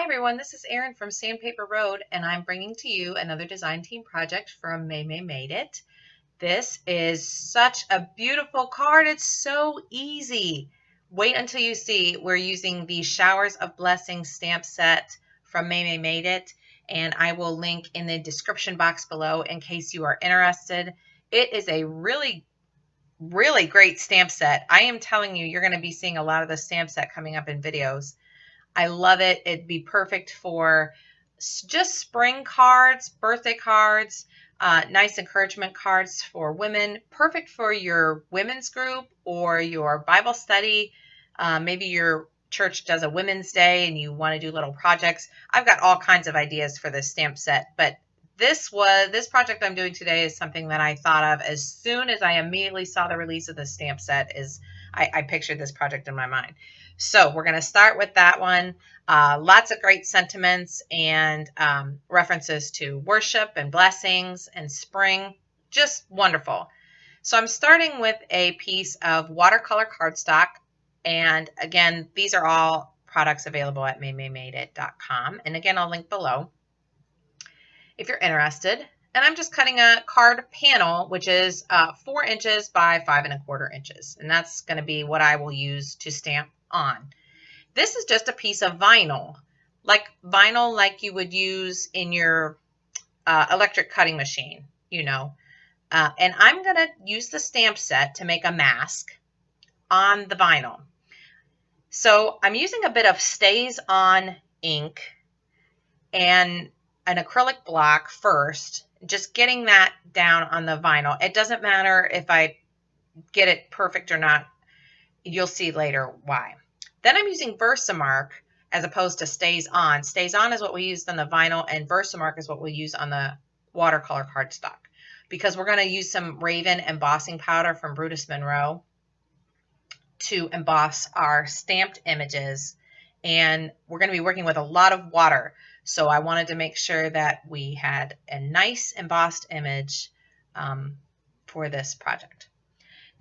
everyone, this is Erin from Sandpaper Road, and I'm bringing to you another design team project from Maymay Made It. This is such a beautiful card. It's so easy. Wait until you see we're using the Showers of Blessings stamp set from Maymay Made It, and I will link in the description box below in case you are interested. It is a really great stamp set. I am telling you, you're going to be seeing a lot of the stamp set coming up in videos. I love it. It'd be perfect for just spring cards, birthday cards, nice encouragement cards for women. Perfect for your women's group or your Bible study. Maybe your church does a Women's Day and you want to do little projects. I've got all kinds of ideas for this stamp set, but this project I'm doing today is something that I thought of as soon as I immediately saw the release of the stamp set. I pictured this project in my mind. So we're going to start with that one. Lots of great sentiments and references to worship and blessings and spring. Just wonderful. So I'm starting with a piece of watercolor cardstock. And again, these are all products available at maymaymadeit.com. And again, I'll link below if you're interested. And I'm just cutting a card panel, which is 4 inches by 5 1/4 inches. And that's going to be what I will use to stamp on. This is just a piece of vinyl like you would use in your electric cutting machine, and I'm going to use the stamp set to make a mask on the vinyl. So I'm using a bit of StazOn ink and an acrylic block first, just getting that down on the vinyl. It doesn't matter if I get it perfect or not. You'll see later why. Then I'm using VersaMark as opposed to StazOn. StazOn is what we used on the vinyl, and VersaMark is what we use on the watercolor cardstock, because we're going to use some Raven embossing powder from Brutus Monroe to emboss our stamped images, and we're going to be working with a lot of water. So I wanted to make sure that we had a nice embossed image for this project.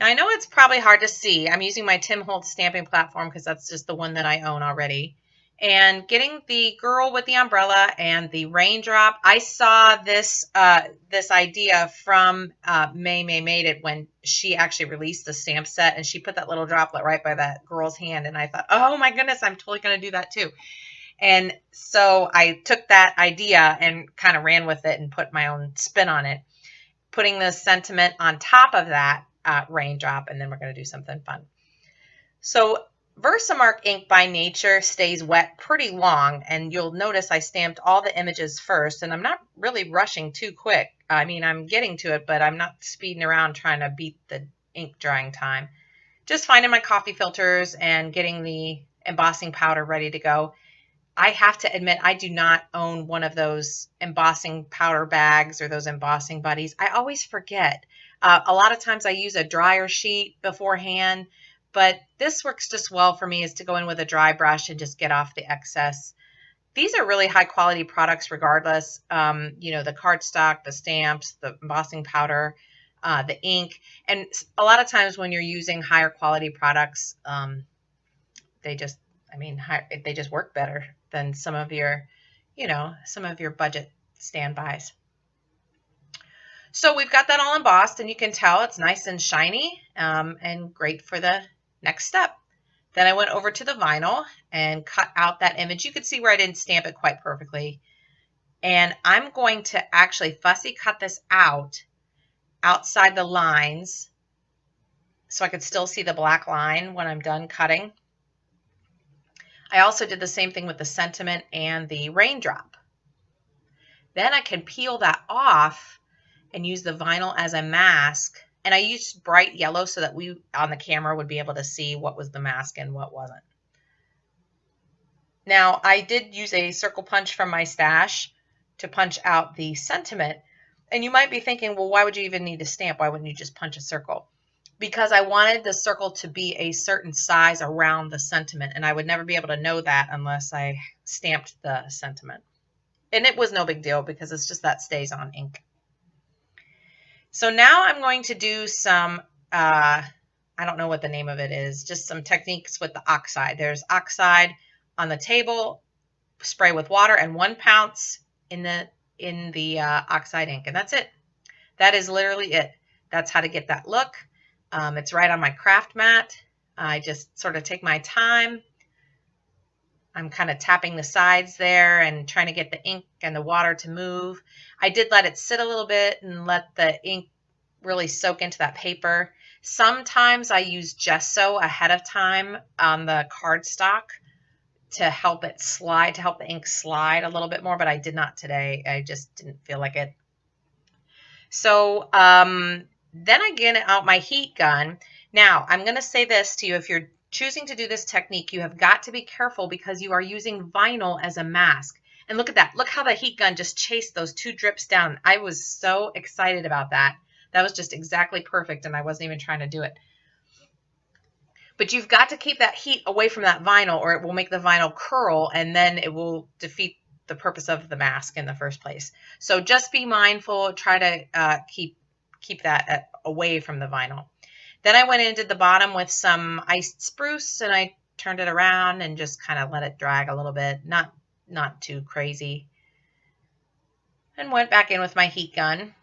Now, I know it's probably hard to see. I'm using my Tim Holtz stamping platform because that's just the one that I own already. And getting the girl with the umbrella and the raindrop. I saw this this idea from Maymay Made It when she actually released the stamp set, and she put that little droplet right by that girl's hand. And I thought, oh my goodness, I'm totally going to do that too. And so I took that idea and kind of ran with it and put my own spin on it, putting the sentiment on top of that raindrop, and then we're going to do something fun. So VersaMark ink by nature stays wet pretty long, and you'll notice I stamped all the images first, and I'm not really rushing too quick. I mean, I'm getting to it, but I'm not speeding around trying to beat the ink drying time. Just finding my coffee filters and getting the embossing powder ready to go. I have to admit, I do not own one of those embossing powder bags or those embossing buddies. I always forget. A lot of times I use a dryer sheet beforehand, but this works just well for me, is to go in with a dry brush and just get off the excess. These are really high quality products regardless. The cardstock, the stamps, the embossing powder, the ink. And a lot of times when you're using higher quality products, they just work better than some of your budget standbys. So we've got that all embossed, and you can tell it's nice and shiny and great for the next step. Then I went over to the vinyl and cut out that image. You could see where I didn't stamp it quite perfectly. And I'm going to actually fussy cut this out outside the lines so I could still see the black line when I'm done cutting. I also did the same thing with the sentiment and the raindrop. Then I can peel that off and use the vinyl as a mask. And I used bright yellow so that we on the camera would be able to see what was the mask and what wasn't. Now, I did use a circle punch from my stash to punch out the sentiment. And you might be thinking, well, why would you even need to stamp? Why wouldn't you just punch a circle? Because I wanted the circle to be a certain size around the sentiment, and I would never be able to know that unless I stamped the sentiment. And it was no big deal because it's just that StazOn ink. So now I'm going to do some, I don't know what the name of it is, just some techniques with the oxide. There's oxide on the table spray with water and 1 pounce in the oxide ink, and that's it. That is literally it. That's how to get that look. It's right on my craft mat. I just sort of take my time. I'm kind of tapping the sides there and trying to get the ink and the water to move. I did let it sit a little bit and let the ink really soak into that paper. Sometimes I use gesso ahead of time on the cardstock to help it slide, to help the ink slide a little bit more, but I did not today. I just didn't feel like it. So then I get out my heat gun. Now, I'm going to say this to you. If you're choosing to do this technique, you have got to be careful because you are using vinyl as a mask. And look at that. Look how the heat gun just chased those 2 drips down. I was so excited about that. That was just exactly perfect, and I wasn't even trying to do it. But you've got to keep that heat away from that vinyl, or it will make the vinyl curl, and then it will defeat the purpose of the mask in the first place. So just be mindful. Try to keep that away from the vinyl. Then I went in and did the bottom with some iced spruce, and I turned it around and just kind of let it drag a little bit, not too crazy. And went back in with my heat gun.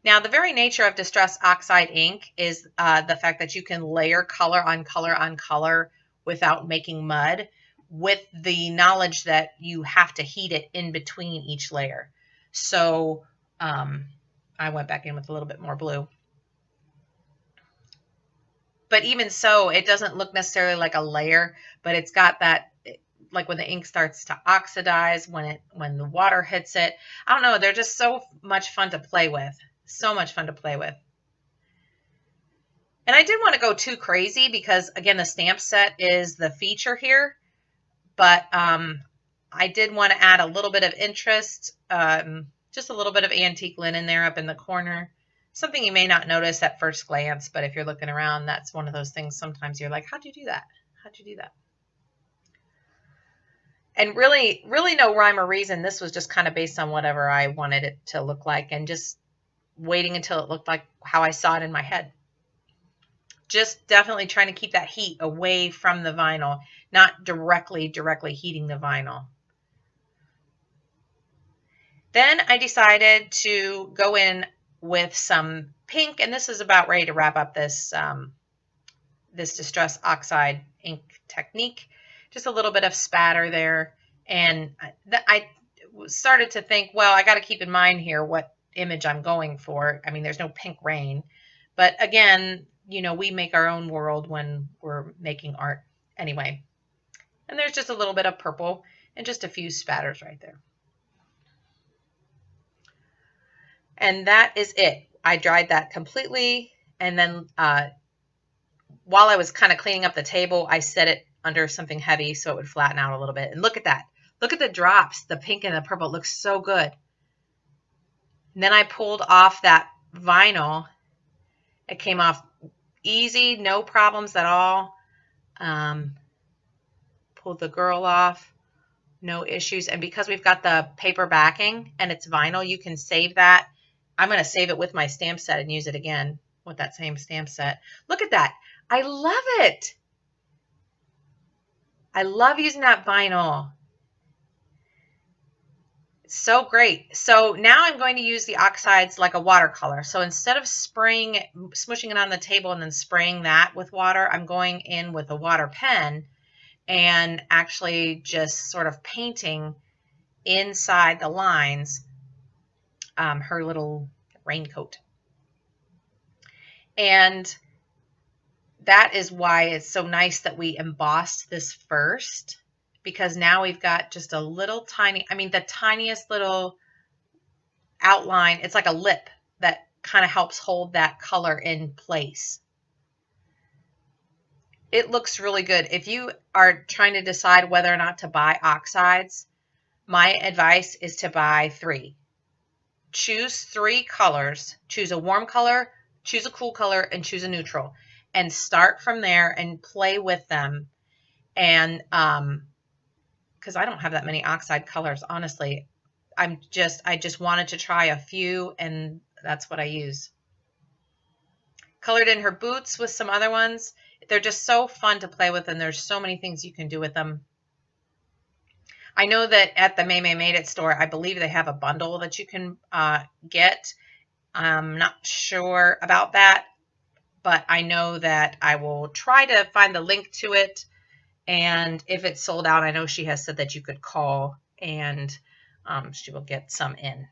Now, the very nature of Distress Oxide ink is the fact that you can layer color on color on color without making mud, with the knowledge that you have to heat it in between each layer. So I went back in with a little bit more blue. But even so, it doesn't look necessarily like a layer, but it's got that, like when the ink starts to oxidize, when the water hits it. I don't know, they're just so much fun to play with. So much fun to play with. And I didn't want to go too crazy because, again, the stamp set is the feature here. But I did want to add a little bit of interest, just a little bit of antique linen there up in the corner. Something you may not notice at first glance, but if you're looking around, that's one of those things sometimes you're like, how'd you do that? How'd you do that? And really no rhyme or reason. This was just kind of based on whatever I wanted it to look like and just waiting until it looked like how I saw it in my head. Just definitely trying to keep that heat away from the vinyl, not directly heating the vinyl. Then I decided to go in with some pink, and this is about ready to wrap up this this Distress Oxide ink technique. Just a little bit of spatter there, and I started to think, well, I got to keep in mind here what image I'm going for. I mean, there's no pink rain, but again, you know, we make our own world when we're making art anyway. And there's just a little bit of purple and just a few spatters right there. And that is it. I dried that completely, and then while I was kind of cleaning up the table, I set it under something heavy so it would flatten out a little bit. And look at that. Look at the drops. The pink and the purple looks so good. And then I pulled off that vinyl. It came off easy, no problems at all. Pulled the girl off, no issues. And because we've got the paper backing and it's vinyl, you can save that. I'm going to save it with my stamp set and use it again with that same stamp set. Look at that. I love it. I love using that vinyl. It's so great. So now I'm going to use the oxides like a watercolor. So instead of smushing it on the table and then spraying that with water, I'm going in with a water pen and actually just sort of painting inside the lines her little raincoat. And that is why it's so nice that we embossed this first, because now we've got just a little tiny, I mean, the tiniest little outline. It's like a lip that kind of helps hold that color in place. It looks really good. If you are trying to decide whether or not to buy oxides, my advice is to buy 3. Choose 3 colors. Choose a warm color, choose a cool color, and choose a neutral. And start from there and play with them. And because I don't have that many oxide colors, honestly. I just wanted to try a few, and that's what I use. Colored in her boots with some other ones. They're just so fun to play with, and there's so many things you can do with them. I know that at the Maymay Made It store, I believe they have a bundle that you can get. I'm not sure about that, but I know that I will try to find the link to it. And if it's sold out, I know she has said that you could call and she will get some in.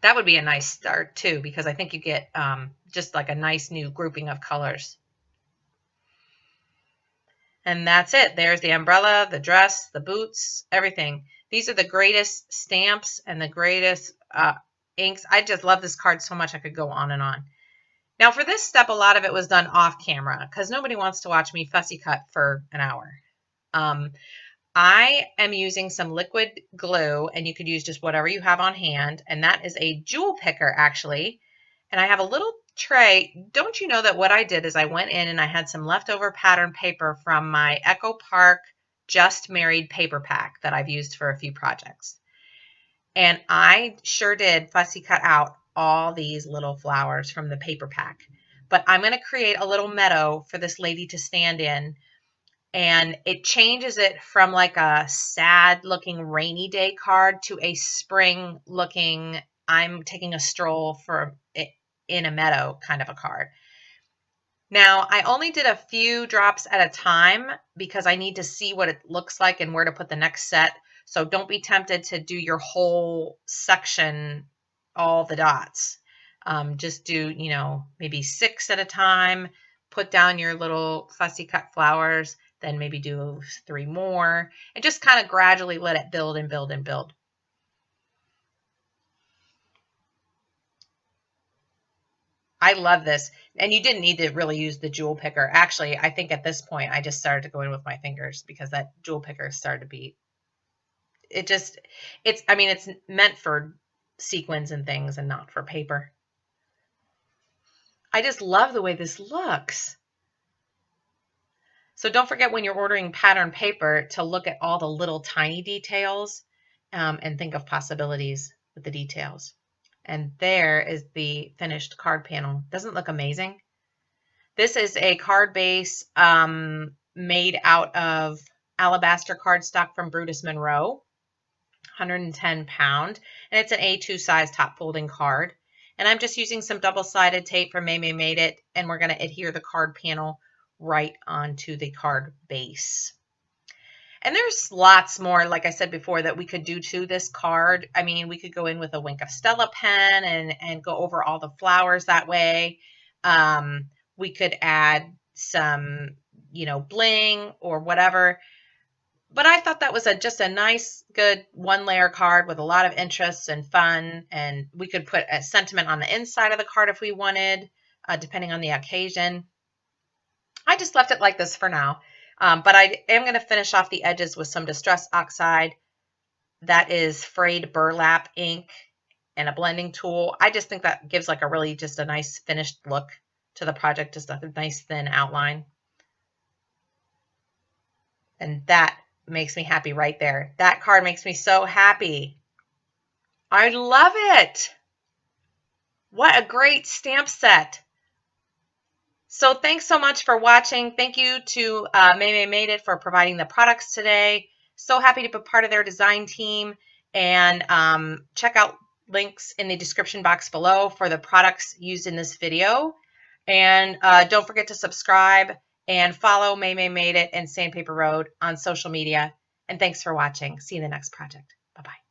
That would be a nice start too, because I think you get just like a nice new grouping of colors. And that's it. There's the umbrella, the dress, the boots, everything. These are the greatest stamps and the greatest inks. I just love this card so much I could go on and on. Now for this step, a lot of it was done off camera because nobody wants to watch me fussy cut for an hour. I am using some liquid glue, and you could use just whatever you have on hand, and that is a jewel picker actually. And I have a little tray. Don't you know that what I did is I went in and I had some leftover pattern paper from my Echo Park Just Married paper pack that I've used for a few projects. And I sure did fussy cut out all these little flowers from the paper pack. But I'm going to create a little meadow for this lady to stand in. And it changes it from like a sad looking rainy day card to a spring looking, I'm taking a stroll for it in a meadow kind of a card. Now, I only did a few drops at a time because I need to see what it looks like and where to put the next set. So don't be tempted to do your whole section, all the dots. Just do, you know, maybe 6 at a time. Put down your little fussy cut flowers, then maybe do 3 more, and just kind of gradually let it build and build and build. I love this. And you didn't need to really use the jewel picker. Actually, I think at this point, I just started to go in with my fingers because that jewel picker started to be, I mean, it's meant for sequins and things and not for paper. I just love the way this looks. So don't forget when you're ordering pattern paper to look at all the little tiny details and think of possibilities with the details. And there is the finished card panel. Doesn't it look amazing? This is a card base made out of Alabaster cardstock from Brutus Monroe, 110 pound, and it's an A2 size top folding card. And I'm just using some double-sided tape from Maymay Made It, and we're going to adhere the card panel right onto the card base. And there's lots more, like I said before, that we could do to this card. I mean, we could go in with a Wink of Stella pen and go over all the flowers that way. We could add some, you know, bling or whatever. But I thought that was just a nice, good one-layer card with a lot of interest and fun. And we could put a sentiment on the inside of the card if we wanted, depending on the occasion. I just left it like this for now. But I am going to finish off the edges with some Distress Oxide. That is Frayed Burlap ink and a blending tool. I just think that gives like a really just a nice finished look to the project, just a nice thin outline. And that makes me happy right there. That card makes me so happy. I love it. What a great stamp set. So thanks so much for watching. Thank you to Maymay Made It for providing the products today. So happy to be part of their design team. And check out links in the description box below for the products used in this video. And don't forget to subscribe and follow Maymay Made It and Sandpaper Road on social media. And thanks for watching. See you in the next project. Bye-bye.